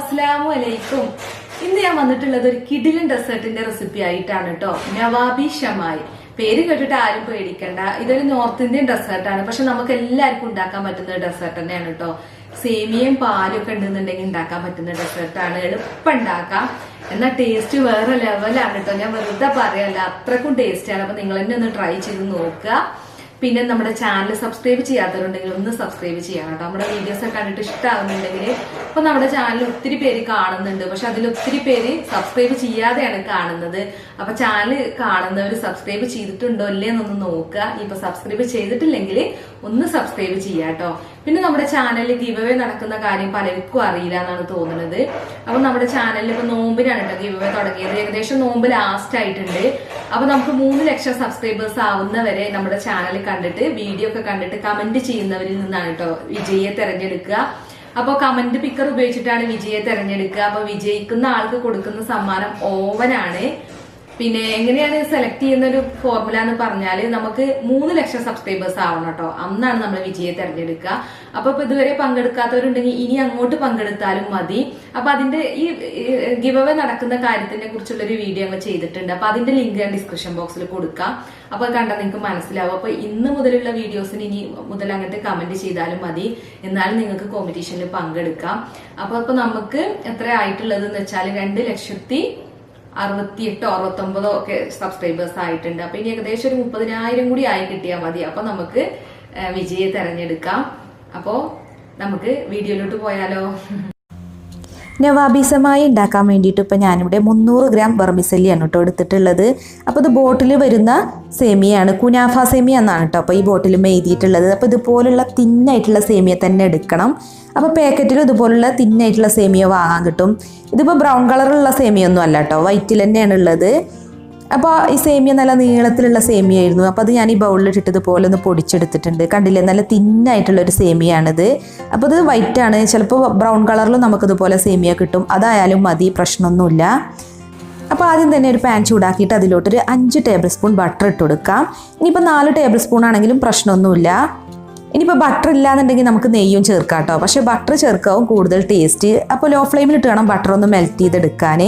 അസ്സലാമലൈക്കും. ഇന്ന് ഞാൻ വന്നിട്ടുള്ളത് ഒരു കിടിലൻ ഡെസേർട്ടിന്റെ റെസിപ്പി ആയിട്ടാണ് കേട്ടോ. നവാബി ഷമായി. പേര് കേട്ടിട്ട് ആരും പേടിക്കണ്ട. ഇതൊരു നോർത്ത് ഇന്ത്യൻ ഡെസേർട്ടാണ്. പക്ഷെ നമുക്ക് എല്ലാവർക്കും ഉണ്ടാക്കാൻ പറ്റുന്ന ഡെസേർട്ട് തന്നെയാണ് കേട്ടോ. സേമിയയും പാലും ഒക്കെ ഉണ്ടെന്നുണ്ടെങ്കിൽ ഉണ്ടാക്കാൻ പറ്റുന്ന ഡെസേർട്ടാണ്. എളുപ്പം ഉണ്ടാക്കാം. എന്നാൽ ടേസ്റ്റ് വേറെ ലെവലാണ് കേട്ടോ. ഞാൻ വെറുതെ പറയല്ല, അത്രക്കും ടേസ്റ്റാണ്. അപ്പൊ നിങ്ങൾ തന്നെ ഒന്ന് ട്രൈ ചെയ്ത് നോക്കുക. പിന്നെ നമ്മുടെ ചാനൽ സബ്സ്ക്രൈബ് ചെയ്യാത്തവരുണ്ടെങ്കിൽ ഒന്ന് സബ്സ്ക്രൈബ് ചെയ്യണം കേട്ടോ. നമ്മുടെ വീഡിയോസ് ഒക്കെ കണ്ടിട്ട് ഇഷ്ടമാകുന്നുണ്ടെങ്കിൽ ഇപ്പൊ നമ്മുടെ ചാനൽ ഒത്തിരി പേര് കാണുന്നുണ്ട്, പക്ഷെ അതിൽ ഒത്തിരി പേര് സബ്സ്ക്രൈബ് ചെയ്യാതെയാണ് കാണുന്നത്. അപ്പൊ ചാനൽ കാണുന്നവർ സബ്സ്ക്രൈബ് ചെയ്തിട്ടുണ്ടോ അല്ലേ എന്നൊന്ന് നോക്കുക. ഇപ്പൊ സബ്സ്ക്രൈബ് ചെയ്തിട്ടില്ലെങ്കിൽ ഒന്ന് സബ്സ്ക്രൈബ് ചെയ്യാട്ടോ. പിന്നെ നമ്മുടെ ചാനലിൽ ഗിവ് അവേ നടക്കുന്ന കാര്യം പലർക്കും അറിയില്ല എന്നാണ് തോന്നുന്നത്. അപ്പൊ നമ്മുടെ ചാനലിൽ ഇപ്പൊ നോമ്പിനാണ് കേട്ടോ ഗിവ് അവേ തുടങ്ങിയത്. ഏകദേശം നോമ്പ് ലാസ്റ്റ് ആയിട്ടുണ്ട്. അപ്പൊ നമുക്ക് 3 ലക്ഷം സബ്സ്ക്രൈബേഴ്സ് ആവുന്നവരെ നമ്മുടെ ചാനൽ കണ്ടിട്ട് വീഡിയോ ഒക്കെ കണ്ടിട്ട് കമന്റ് ചെയ്യുന്നവരിൽ നിന്നാണ് കേട്ടോ വിജയെ തെരഞ്ഞെടുക്കുക. അപ്പൊ കമന്റ് പിക്കർ ഉപയോഗിച്ചിട്ടാണ് വിജയെ തെരഞ്ഞെടുക്കുക. അപ്പൊ വിജയിക്കുന്ന ആൾക്ക് കൊടുക്കുന്ന സമ്മാനം ഓവനാണ്. പിന്നെ എങ്ങനെയാണ് സെലക്ട് ചെയ്യുന്ന ഒരു ഫോർമുല എന്ന് പറഞ്ഞാല് നമുക്ക് 3 ലക്ഷം സബ്സ്ക്രൈബേഴ്സ് ആവണം കേട്ടോ. അന്നാണ് നമ്മൾ വിജയെ തെരഞ്ഞെടുക്കുക. അപ്പൊ ഇപ്പൊ ഇതുവരെ പങ്കെടുക്കാത്തവരുണ്ടെങ്കിൽ ഇനി അങ്ങോട്ട് പങ്കെടുത്താലും മതി. അപ്പൊ അതിന്റെ ഈ ഗിവ് അവേ നടക്കുന്ന കാര്യത്തിനെ കുറിച്ചുള്ള ഒരു വീഡിയോ അങ്ങ് ചെയ്തിട്ടുണ്ട്. അപ്പൊ അതിന്റെ ലിങ്ക് ഞാൻ ഡിസ്ക്രിപ്ഷൻ ബോക്സിൽ കൊടുക്കാം. അപ്പൊ കണ്ടാൽ നിങ്ങൾക്ക് മനസ്സിലാവും. അപ്പൊ ഇന്ന് മുതലുള്ള വീഡിയോസിന് ഇനി മുതൽ അങ്ങോട്ട് കമന്റ് ചെയ്താലും മതി. എന്നാലും നിങ്ങൾക്ക് കോമ്പറ്റീഷനിൽ പങ്കെടുക്കാം. അപ്പൊ നമുക്ക് എത്ര ആയിട്ടുള്ളത് എന്ന് വെച്ചാൽ 2,68,000 69 ഒക്കെ സബ്സ്ക്രൈബേഴ്സ് ആയിട്ടുണ്ട്. അപ്പൊ ഇനി ഏകദേശം ഒരു 30,000 കൂടി ആയി കിട്ടിയാൽ മതി. അപ്പൊ നമുക്ക് വിജയെ തെരഞ്ഞെടുക്കാം. അപ്പോ നമുക്ക് വീഡിയോയിലോട്ട് പോയാലോ. നവാബി സെമായി ഉണ്ടാക്കാൻ വേണ്ടിയിട്ട് ഇപ്പോൾ ഞാനിവിടെ 300 ഗ്രാം വെർമിസെല്ലിയാണ് കേട്ടോ എടുത്തിട്ടുള്ളത്. അപ്പോൾ ഇത് ബോട്ടിൽ വരുന്ന സേമിയാണ്, കുനാഫ സേമിയ എന്നാണ് കേട്ടോ അപ്പോൾ ഈ ബോട്ടിൽ എഴുതിയിട്ടുള്ളത്. അപ്പോൾ ഇതുപോലുള്ള തിന്നായിട്ടുള്ള സേമിയ തന്നെ എടുക്കണം. അപ്പോൾ പാക്കറ്റിൽ ഇതുപോലുള്ള തിന്നായിട്ടുള്ള സേമിയ വാങ്ങാൻ കിട്ടും. ഇതിപ്പോൾ ബ്രൗൺ കളറുള്ള സേമിയൊന്നും അല്ല കേട്ടോ, വൈറ്റിൽ തന്നെയാണ് ഉള്ളത്. അപ്പോൾ ഈ സേമിയ നല്ല നീളത്തിലുള്ള സേമിയായിരുന്നു. അപ്പോൾ അത് ഞാൻ ഈ ബൗളിലിട്ടിട്ട് ഇതുപോലെ ഒന്ന് പൊടിച്ചെടുത്തിട്ടുണ്ട്. കണ്ടില്ലേ, നല്ല തിന്നായിട്ടുള്ളൊരു സേമിയാണിത്. അപ്പോൾ ഇത് വൈറ്റാണ്, ചിലപ്പോൾ ബ്രൗൺ കളറിലും നമുക്കിതുപോലെ സേമിയ കിട്ടും. അതായാലും മതി, പ്രശ്നമൊന്നുമില്ല. അപ്പോൾ ആദ്യം തന്നെ ഒരു പാൻ ചൂടാക്കിയിട്ട് അതിലോട്ടൊരു 5 ടേബിൾ സ്പൂൺ ബട്ടർ ഇട്ട് കൊടുക്കാം. ഇനിയിപ്പോൾ 4 ടേബിൾ സ്പൂൺ ആണെങ്കിലും പ്രശ്നമൊന്നുമില്ല. ഇനിയിപ്പോൾ ബട്ടർ ഇല്ലാന്നുണ്ടെങ്കിൽ നമുക്ക് നെയ്യും ചേർക്കാം കേട്ടോ. പക്ഷേ ബട്ടർ ചേർക്കാവും കൂടുതൽ ടേസ്റ്റ്. അപ്പോൾ ലോ ഫ്ലെയിമിലിട്ട് വേണം ബട്ടർ ഒന്ന് മെൽറ്റ് ചെയ്തെടുക്കാൻ.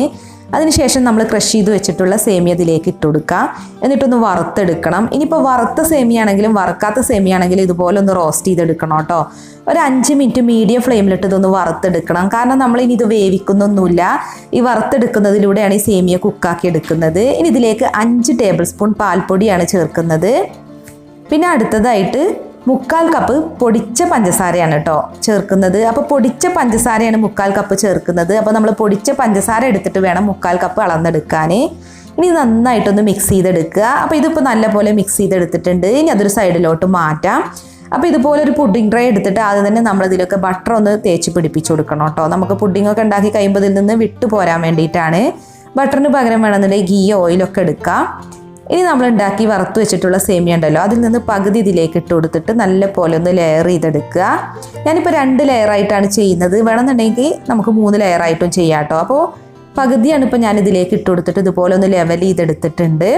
അതിനുശേഷം നമ്മൾ ക്രഷ് ചെയ്ത് വെച്ചിട്ടുള്ള സേമിയ ഇതിലേക്ക് ഇട്ട് കൊടുക്കുക. എന്നിട്ടൊന്ന് വറുത്തെടുക്കണം. ഇനിയിപ്പോൾ വറുത്ത സേമിയാണെങ്കിലും വറുക്കാത്ത സേമിയാണെങ്കിലും ഇതുപോലെ ഒന്ന് റോസ്റ്റ് ചെയ്തെടുക്കണം കേട്ടോ. ഒരു 5 മിനിറ്റ് മീഡിയം ഫ്ലെയിമിലിട്ട് ഇതൊന്ന് വറുത്തെടുക്കണം. കാരണം നമ്മൾ ഇനി ഇത് വേവിക്കുന്നൊന്നുമില്ല, ഈ വറുത്തെടുക്കുന്നതിലൂടെയാണ് ഈ സേമിയ കുക്കാക്കി എടുക്കുന്നത്. ഇനി ഇതിലേക്ക് 5 ടേബിൾ സ്പൂൺ പാൽപ്പൊടിയാണ് ചേർക്കുന്നത്. പിന്നെ അടുത്തതായിട്ട് 1/4 കപ്പ് പൊടിച്ച പഞ്ചസാരയാണ് കേട്ടോ ചേർക്കുന്നത്. അപ്പോൾ പൊടിച്ച പഞ്ചസാരയാണ് 1/4 കപ്പ് ചേർക്കുന്നത്. അപ്പോൾ നമ്മൾ പൊടിച്ച പഞ്ചസാര എടുത്തിട്ട് വേണം 1/4 കപ്പ് അളന്നെടുക്കാൻ. ഇനി നന്നായിട്ടൊന്ന് മിക്സ് ചെയ്തെടുക്കുക. അപ്പോൾ ഇതിപ്പോൾ നല്ലപോലെ മിക്സ് ചെയ്തെടുത്തിട്ടുണ്ട്. ഇനി അതൊരു സൈഡിലോട്ട് മാറ്റാം. അപ്പോൾ ഇതുപോലെ ഒരു പുഡിംഗ് ട്രേ എടുത്തിട്ട് ആദ്യം തന്നെ നമ്മളിതിലൊക്കെ ബട്ടർ ഒന്ന് തേച്ച് പിടിപ്പിച്ച് കൊടുക്കണം കേട്ടോ. നമുക്ക് പുഡിങ്ങൊക്കെ ഉണ്ടാക്കി കഴിയുമ്പോൾ ഇതിൽ നിന്ന് വിട്ടു പോരാൻ വേണ്ടിയിട്ടാണ്. ബട്ടറിന് പകരം വേണമെന്നുണ്ടെങ്കിൽ ഗീ ഓയിലൊക്കെ എടുക്കാം. ഇനി നമ്മൾ ഉണ്ടാക്കി വറുത്ത് വെച്ചിട്ടുള്ള സേമിയ ഉണ്ടല്ലോ, അതിൽ നിന്ന് പകുതി ഇതിലേക്ക് ഇട്ട് കൊടുത്തിട്ട് നല്ല പോലെ ഒന്ന് ലെയർ ചെയ്തെടുക്കുക. ഞാനിപ്പോൾ 2 ലെയറായിട്ടാണ് ചെയ്യുന്നത്. വേണമെന്നുണ്ടെങ്കിൽ നമുക്ക് 3 ലെയറായിട്ടും ചെയ്യാം കേട്ടോ. അപ്പോൾ പകുതിയാണ് ഇപ്പോൾ ഞാൻ ഇതിലേക്ക് ഇട്ട് കൊടുത്തിട്ട് ഇതുപോലെ ഒന്ന് ലെവൽ ചെയ്തെടുത്തിട്ടുണ്ട്.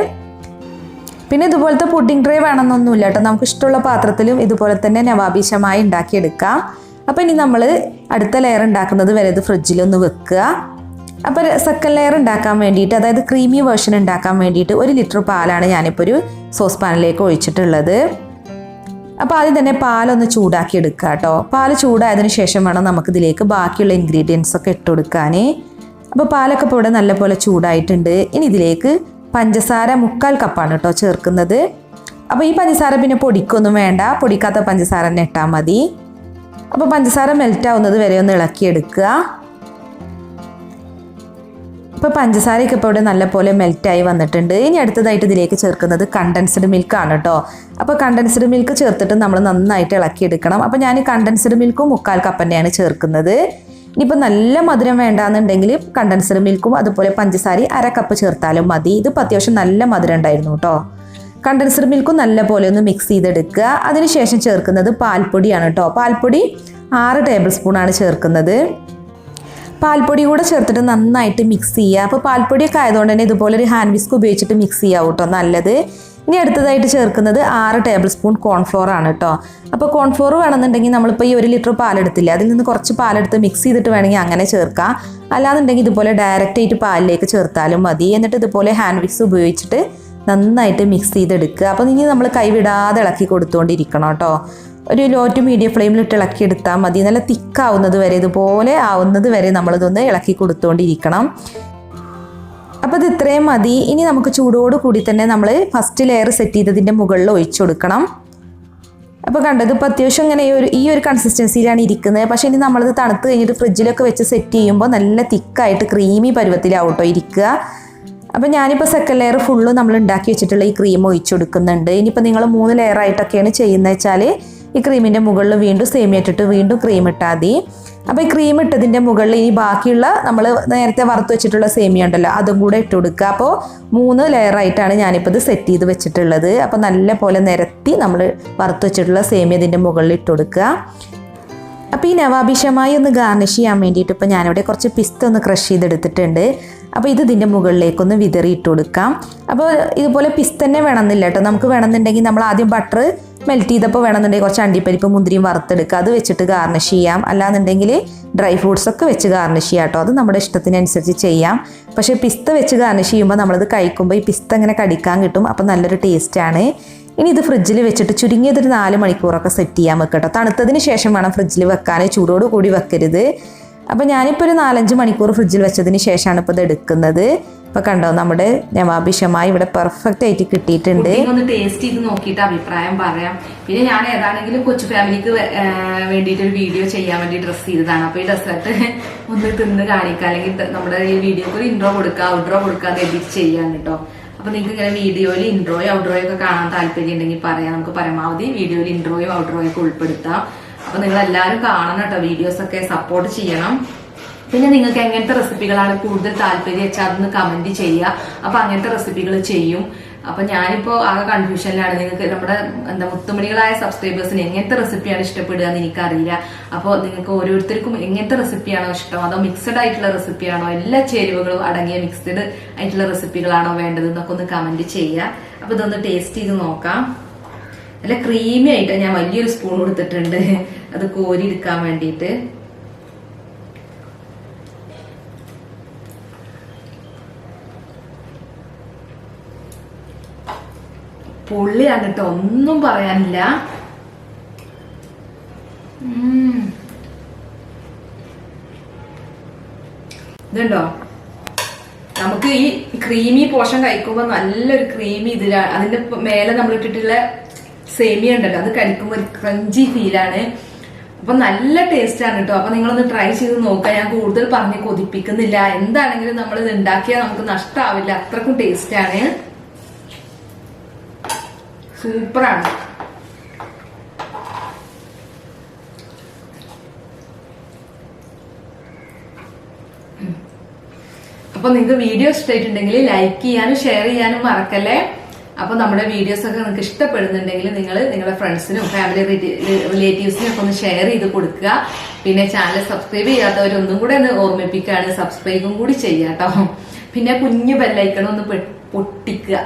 പിന്നെ ഇതുപോലത്തെ പുഡിംഗ് ട്രേ വേണമെന്നൊന്നുമില്ല കേട്ടോ, നമുക്ക് ഇഷ്ടമുള്ള പാത്രത്തിലും ഇതുപോലെ തന്നെ നവാബി ഷമായി ഉണ്ടാക്കിയെടുക്കാം. അപ്പോൾ ഇനി നമ്മൾ അടുത്ത ലെയർ ഉണ്ടാക്കുന്നത് വരെ ഇത് ഫ്രിഡ്ജിലൊന്ന് വെക്കുക. അപ്പോൾ സെക്കൻഡ് ലെയർ ഉണ്ടാക്കാൻ വേണ്ടിയിട്ട്, അതായത് ക്രീമി വേർഷൻ ഉണ്ടാക്കാൻ വേണ്ടിയിട്ട് 1 ലിറ്റർ പാലാണ് ഞാനിപ്പോൾ ഒരു സോസ് പാനിലേക്ക് ഒഴിച്ചിട്ടുള്ളത്. അപ്പോൾ ആദ്യം തന്നെ പാലൊന്ന് ചൂടാക്കി എടുക്കുക കേട്ടോ. പാല് ചൂടായതിനു ശേഷം വേണം നമുക്കിതിലേക്ക് ബാക്കിയുള്ള ഇൻഗ്രീഡിയൻസ് ഒക്കെ ഇട്ട് കൊടുക്കാൻ. അപ്പോൾ പാലൊക്കെ ഇപ്പോൾ ഇവിടെ നല്ലപോലെ ചൂടായിട്ടുണ്ട്. ഇനി ഇതിലേക്ക് പഞ്ചസാര 1/4 കപ്പാണ് കേട്ടോ ചേർക്കുന്നത്. അപ്പോൾ ഈ പഞ്ചസാര പിന്നെ പൊടിക്കൊന്നും വേണ്ട, പൊടിക്കാത്ത പഞ്ചസാര തന്നെ ഇട്ടാൽ മതി. അപ്പോൾ പഞ്ചസാര മെൽറ്റ് ആവുന്നത് വരെ ഒന്ന് ഇളക്കിയെടുക്കുക. ഇപ്പോൾ പഞ്ചസാരയൊക്കെ ഇപ്പോൾ ഇവിടെ നല്ലപോലെ മെൽറ്റായി വന്നിട്ടുണ്ട്. ഇനി അടുത്തതായിട്ട് ഇതിലേക്ക് ചേർക്കുന്നത് കണ്ടൻസ്ഡ് മിൽക്കാണ് കേട്ടോ. അപ്പോൾ കണ്ടൻസ്ഡ് മിൽക്ക് ചേർത്തിട്ട് നമ്മൾ നന്നായിട്ട് ഇളക്കിയെടുക്കണം. അപ്പോൾ ഞാൻ കണ്ടൻസ്ഡ് മിൽക്കും 1/4 കപ്പ് തന്നെയാണ് ചേർക്കുന്നത്. ഇനിയിപ്പോൾ നല്ല മധുരം വേണ്ടാന്നുണ്ടെങ്കിൽ കണ്ടൻസ്ഡ് മിൽക്കും അതുപോലെ പഞ്ചസാര 1/2 കപ്പ് ചേർത്താലും മതി. ഇതിപ്പോൾ അത്യാവശ്യം നല്ല മധുരം ഉണ്ടായിരുന്നു കേട്ടോ. കണ്ടൻസ്ഡ് മിൽക്കും നല്ല പോലെ ഒന്ന് മിക്സ് ചെയ്തെടുക്കുക. അതിനുശേഷം ചേർക്കുന്നത് പാൽപ്പൊടിയാണ് കേട്ടോ. പാൽപ്പൊടി 6 ടേബിൾ സ്പൂണാണ് ചേർക്കുന്നത്. പാൽപ്പൊടി കൂടെ ചേർത്തിട്ട് നന്നായിട്ട് മിക്സ് ചെയ്യുക. അപ്പോൾ പാൽപ്പൊടിയൊക്കെ ആയതുകൊണ്ട് തന്നെ ഇതുപോലെ ഒരു ഹാൻഡ് വിസ്ക് ഉപയോഗിച്ചിട്ട് മിക്സ് ചെയ്യാവും കേട്ടോ നല്ലത്. ഇനി അടുത്തതായിട്ട് ചേർക്കുന്നത് 6 ടേബിൾ സ്പൂൺ കോൺഫ്ലോർ ആണ് കേട്ടോ. അപ്പോൾ കോൺഫ്ലോർ വേണമെന്നുണ്ടെങ്കിൽ നമ്മളിപ്പോൾ ഈ 1 ലിറ്റർ പാലെടുത്തില്ല, അതിൽ നിന്ന് കുറച്ച് പാലെടുത്ത് മിക്സ് ചെയ്തിട്ട് വേണമെങ്കിൽ അങ്ങനെ ചേർക്കാം. അല്ലാന്നുണ്ടെങ്കിൽ ഇതുപോലെ ഡയറക്റ്റ് ആയിട്ട് പാലിലേക്ക് ചേർത്താലും മതി. എന്നിട്ട് ഇതുപോലെ ഹാൻഡ് വിക്സ് ഉപയോഗിച്ചിട്ട് നന്നായിട്ട് മിക്സ് ചെയ്തെടുക്കുക. അപ്പോൾ ഇനി നമ്മൾ കൈവിടാതെ ഇളക്കി കൊടുത്തുകൊണ്ടിരിക്കണം കേട്ടോ. ഒരു ലോ ടു മീഡിയം ഫ്ലെയിമിലിട്ട് ഇളക്കിയെടുത്താൽ മതി. നല്ല തിക്കാവുന്നത് വരെ, ഇതുപോലെ ആവുന്നത് വരെ നമ്മളിതൊന്ന് ഇളക്കി കൊടുത്തുകൊണ്ടിരിക്കണം. അപ്പോൾ ഇത് ഇത്രയും മതി. ഇനി നമുക്ക് ചൂടോട് കൂടി തന്നെ നമ്മൾ ഫസ്റ്റ് ലെയർ സെറ്റ് ചെയ്തതിൻ്റെ മുകളിൽ ഒഴിച്ചു കൊടുക്കണം. അപ്പോൾ കണ്ടത് ഇപ്പോൾ അത്യാവശ്യം ഇങ്ങനെ ഈ ഒരു കൺസിസ്റ്റൻസിയിലാണ് ഇരിക്കുന്നത്. പക്ഷേ ഇനി നമ്മളത് തണുത്ത് കഴിഞ്ഞിട്ട് ഫ്രിഡ്ജിലൊക്കെ വെച്ച് സെറ്റ് ചെയ്യുമ്പോൾ നല്ല തിക്കായിട്ട് ക്രീമി പരുവത്തിലാവും കേട്ടോ ഇരിക്കുക. അപ്പോൾ ഞാനിപ്പോൾ സെക്കൻഡ് ലെയർ ഫുള്ള് നമ്മൾ ഉണ്ടാക്കി വെച്ചിട്ടുള്ള ഈ ക്രീം ഒഴിച്ചു കൊടുക്കുന്നുണ്ട്. ഇനിയിപ്പോൾ നിങ്ങൾ 3 ലെയർ ആയിട്ടൊക്കെയാണ് ചെയ്യുന്നത് വെച്ചാൽ ഈ ക്രീമിൻ്റെ മുകളിൽ വീണ്ടും സേമിയ ഇട്ടിട്ട് വീണ്ടും ക്രീം ഇട്ടാൽ മതി. അപ്പോൾ ഈ ക്രീം ഇട്ടതിൻ്റെ മുകളിൽ ഇനി ബാക്കിയുള്ള നമ്മൾ നേരത്തെ വറുത്ത് വെച്ചിട്ടുള്ള സേമിയ ഉണ്ടല്ലോ അതും കൂടെ ഇട്ട് കൊടുക്കുക. അപ്പോൾ 3 ലെയർ ആയിട്ടാണ് ഞാനിപ്പോൾ ഇത് സെറ്റ് ചെയ്ത് വെച്ചിട്ടുള്ളത്. അപ്പോൾ നല്ല പോലെ നിരത്തി നമ്മൾ വറുത്ത് വെച്ചിട്ടുള്ള സേമിയ ഇതിൻ്റെ മുകളിൽ ഇട്ട് കൊടുക്കുക. അപ്പോൾ ഈ നവാബി ഷമായി ഒന്ന് ഗാർണിഷ് ചെയ്യാൻ വേണ്ടിയിട്ട് ഇപ്പോൾ ഞാനിവിടെ കുറച്ച് പിസ്ത ഒന്ന് ക്രഷ് ചെയ്തെടുത്തിട്ടുണ്ട്. അപ്പോൾ ഇത് ഇതിൻ്റെ മുകളിലേക്കൊന്ന് വിതറി ഇട്ട് കൊടുക്കാം. അപ്പോൾ ഇതുപോലെ പിസ്ത തന്നെ വേണമെന്നില്ല കേട്ടോ. നമുക്ക് വേണമെന്നുണ്ടെങ്കിൽ നമ്മൾ ആദ്യം ബട്ടർ മെൽറ്റ് ചെയ്തപ്പോൾ വേണമെന്നുണ്ടെങ്കിൽ കുറച്ച് അണ്ടിപ്പരിപ്പ് മുന്തിരിയും വറുത്തെടുക്കുക, അത് വെച്ചിട്ട് ഗാർണിഷ് ചെയ്യാം. അല്ലാന്നുണ്ടെങ്കിൽ ഡ്രൈ ഫ്രൂട്ട്സ് ഒക്കെ വെച്ച് ഗാർണിഷ് ചെയ്യാം കേട്ടോ. അത് നമ്മുടെ ഇഷ്ടത്തിനനുസരിച്ച് ചെയ്യാം. പക്ഷേ പിസ്ത വെച്ച് ഗാർണിഷ് ചെയ്യുമ്പോൾ നമ്മളത് കഴിക്കുമ്പോൾ ഈ പിസ്ത ഇങ്ങനെ കടിക്കാൻ കിട്ടും. അപ്പോൾ നല്ലൊരു ടേസ്റ്റാണ്. ഇനി ഇത് ഫ്രിഡ്ജിൽ വെച്ചിട്ട് ചുരുങ്ങിയതൊരു 4 മണിക്കൂറൊക്കെ സെറ്റ് ചെയ്യാൻ വെക്കട്ടോ. തണുത്തതിന് ശേഷം വേണം ഫ്രിഡ്ജിൽ വെക്കാൻ, ചൂടോട് കൂടി വെക്കരുത്. അപ്പോൾ ഞാനിപ്പോൾ ഒരു 4-5 മണിക്കൂർ ഫ്രിഡ്ജിൽ വെച്ചതിന് ശേഷമാണ് ഇപ്പോൾ ഇത് എടുക്കുന്നത്. ഇപ്പോൾ കണ്ടോ നമ്മുടെ നവാബി ഷമായി ഇവിടെ പെർഫെക്റ്റ് ആയിട്ട് കിട്ടിയിട്ടുണ്ട്. ഒന്ന് ടേസ്റ്റ് ചെയ്ത് നോക്കിയിട്ട് അഭിപ്രായം പറയാം. പിന്നെ ഞാൻ ഏതാണെങ്കിലും കൊച്ചു ഫാമിലിക്ക് വേണ്ടിയിട്ട് ഒരു വീഡിയോ ചെയ്യാൻ വേണ്ടി ഡ്രസ് ചെയ്തതാണ്. അപ്പോൾ ഈ ഡെസേർട്ട് ഒന്ന് തിന്ന് കാണിക്കുക, അല്ലെങ്കിൽ നമ്മുടെ ഈ വീഡിയോക്ക് ഒരു ഇൻട്രോ കൊടുക്കുക, ഔട്ട്രോ കൊടുക്കുക, എഡിറ്റ് ചെയ്യാൻ കേട്ടോ. അപ്പൊ നിങ്ങൾക്ക് ഇങ്ങനെ വീഡിയോയിൽ ഇൻട്രോയോ ഔട്ട്രോയോ ഒക്കെ കാണാൻ താല്പര്യം ഉണ്ടെങ്കിൽ പറയാം. നമുക്ക് പരമാവധി വീഡിയോയിൽ ഇൻട്രോയോ ഔട്ട്രോയോ ഒക്കെ ഉൾപ്പെടുത്താം. അപ്പൊ നിങ്ങൾ എല്ലാവരും കാണണം കേട്ടോ, വീഡിയോസ് ഒക്കെ സപ്പോർട്ട് ചെയ്യണം. പിന്നെ നിങ്ങൾക്ക് എങ്ങനത്തെ റെസിപ്പികളാണ് കൂടുതൽ താല്പര്യം വെച്ചാൽ അതൊന്ന് കമന്റ് ചെയ്യുക. അപ്പൊ അങ്ങനത്തെ റെസിപ്പികൾ ചെയ്യും. അപ്പൊ ഞാനിപ്പോ ആകെ കൺഫ്യൂഷനിലാണ്. നിങ്ങൾക്ക് നമ്മുടെ മുത്തുമണികളായ സബ്സ്ക്രൈബേഴ്സിന് എങ്ങനത്തെ റെസിപ്പിയാണ് ഇഷ്ടപ്പെടുക എന്ന് എനിക്കറിയില്ല. അപ്പോൾ നിങ്ങൾക്ക് ഓരോരുത്തർക്കും എങ്ങനത്തെ റെസിപ്പിയാണോ ഇഷ്ടം, അതോ മിക്സഡ് ആയിട്ടുള്ള റെസിപ്പിയാണോ, എല്ലാ ചേരുവകളും അടങ്ങിയ മിക്സഡ് ആയിട്ടുള്ള റെസിപ്പികളാണോ വേണ്ടത് എന്നൊക്കെ ഒന്ന് കമന്റ് ചെയ്യുക. അപ്പൊ ഇതൊന്ന് ടേസ്റ്റ് ചെയ്ത് നോക്കാം. നല്ല ക്രീമി ആയിട്ട് ഞാൻ വലിയൊരു സ്പൂൺ കൊടുത്തിട്ടുണ്ട് അത് കോരി എടുക്കാൻ വേണ്ടിയിട്ട്. പൊള്ളിയാണ് കേട്ടോ, ഒന്നും പറയാനില്ല. ഇതുണ്ടോ, നമുക്ക് ഈ ക്രീമി പോർഷൻ കഴിക്കുമ്പോൾ നല്ലൊരു ക്രീമി ഇതിലാണ്. അതിന്റെ മേലെ നമ്മൾ ഇട്ടിട്ടുള്ള സേമിയ ഉണ്ടല്ലോ, അത് കഴിക്കുമ്പോൾ ഒരു ക്രഞ്ചി ഫീലാണ്. അപ്പൊ നല്ല ടേസ്റ്റ് ആണ് കേട്ടോ. അപ്പൊ നിങ്ങളൊന്ന് ട്രൈ ചെയ്ത് നോക്കുക. ഞാൻ കൂടുതൽ പറഞ്ഞ് കൊതിപ്പിക്കുന്നില്ല. എന്താണെങ്കിലും നമ്മൾ ഇത് ഉണ്ടാക്കിയാൽ നമുക്ക് നഷ്ടമാവില്ല, അത്രക്കും ടേസ്റ്റ് ആണ്. സൂപ്പറാണ്. അപ്പൊ നിങ്ങൾക്ക് വീഡിയോ ഇഷ്ടമായിട്ടുണ്ടെങ്കിൽ ലൈക്ക് ചെയ്യാനും ഷെയർ ചെയ്യാനും മറക്കല്ലേ. അപ്പൊ നമ്മുടെ വീഡിയോസ് ഒക്കെ നിങ്ങൾക്ക് ഇഷ്ടപ്പെടുന്നുണ്ടെങ്കിൽ നിങ്ങൾ നിങ്ങളുടെ ഫ്രണ്ട്സിനും ഫാമിലി റിലേറ്റീവ്സിനും ഒക്കെ ഒന്ന് ഷെയർ ചെയ്ത് കൊടുക്കുക. പിന്നെ ചാനൽ സബ്സ്ക്രൈബ് ചെയ്യാത്തവരൊന്നും കൂടെ ഒന്ന് ഓർമ്മിപ്പിക്കുകയാണ്, സബ്സ്ക്രൈബും കൂടി ചെയ്യാട്ടോ. പിന്നെ കുഞ്ഞു ബെല്ലൈക്കണം ഒന്ന്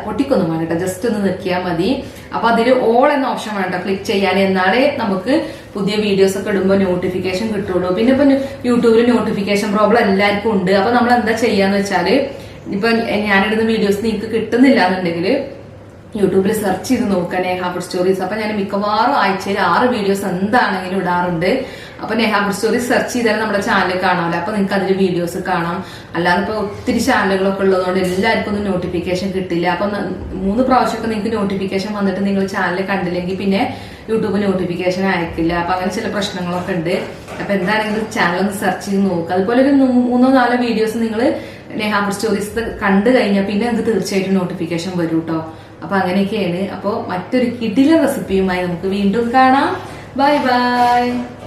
പൊട്ടിക്കൊന്നും വേണ്ട, ജസ്റ്റ് ഒന്ന് നിൽക്കിയാൽ മതി. അപ്പൊ അതിൽ ഓൾ എന്ന ഓപ്ഷൻ വേണ്ട ക്ലിക്ക് ചെയ്യാൻ. എന്നാലേ നമുക്ക് പുതിയ വീഡിയോസ് ഒക്കെ ഇടുമ്പോൾ നോട്ടിഫിക്കേഷൻ കിട്ടുള്ളൂ. പിന്നെ ഇപ്പൊ യൂട്യൂബിൽ നോട്ടിഫിക്കേഷൻ പ്രോബ്ലം എല്ലാവർക്കും ഉണ്ട്. അപ്പൊ നമ്മൾ എന്താ ചെയ്യാന്ന് വെച്ചാല്, ഇപ്പൊ ഞാനിടുന്ന വീഡിയോസ് നിങ്ങൾക്ക് കിട്ടുന്നില്ല എന്നുണ്ടെങ്കിൽ യൂട്യൂബിൽ സെർച്ച് ചെയ്ത് നോക്കുക നെഹാ ഫുഡ് സ്റ്റോറീസ്. അപ്പൊ ഞാൻ മിക്കവാറും ആഴ്ചയിൽ 6 വീഡിയോസ് എന്താണെങ്കിലും ഇടാറുണ്ട്. അപ്പൊ നെഹാ ഫുഡ് സ്റ്റോറീസ് സെർച്ച് ചെയ്താൽ നമ്മുടെ ചാനൽ കാണാമല്ലോ. അപ്പൊ നിങ്ങൾക്ക് അതിൽ വീഡിയോസ് കാണാം. അല്ലാതെ ഇപ്പൊ ഒത്തിരി ചാനലുകളൊക്കെ ഉള്ളതുകൊണ്ട് എല്ലാവർക്കും ഒന്നും നോട്ടിഫിക്കേഷൻ കിട്ടില്ല. അപ്പൊ 3 പ്രാവശ്യമൊക്കെ നിങ്ങൾക്ക് നോട്ടിഫിക്കേഷൻ വന്നിട്ട് നിങ്ങൾ ചാനൽ കണ്ടില്ലെങ്കിൽ പിന്നെ യൂട്യൂബ് നോട്ടിഫിക്കേഷൻ അയക്കില്ല. അപ്പൊ അങ്ങനെ ചില പ്രശ്നങ്ങളൊക്കെ ഉണ്ട്. അപ്പൊ എന്താണെങ്കിലും ചാനൽ ഒന്ന് സെർച്ച് ചെയ്ത് നോക്കുക. അതുപോലെ ഒരു 3-4 വീഡിയോസ് നിങ്ങൾ നെഹാ ഫുഡ് സ്റ്റോറീസ് കണ്ടു കഴിഞ്ഞാൽ പിന്നെ നിങ്ങൾക്ക് തീർച്ചയായിട്ടും നോട്ടിഫിക്കേഷൻ വരും കേട്ടോ. അപ്പൊ അങ്ങനെയൊക്കെയാണ്. അപ്പോൾ മറ്റൊരു കിടിലൻ റെസിപ്പിയുമായി നമുക്ക് വീണ്ടും കാണാം. Bye bye.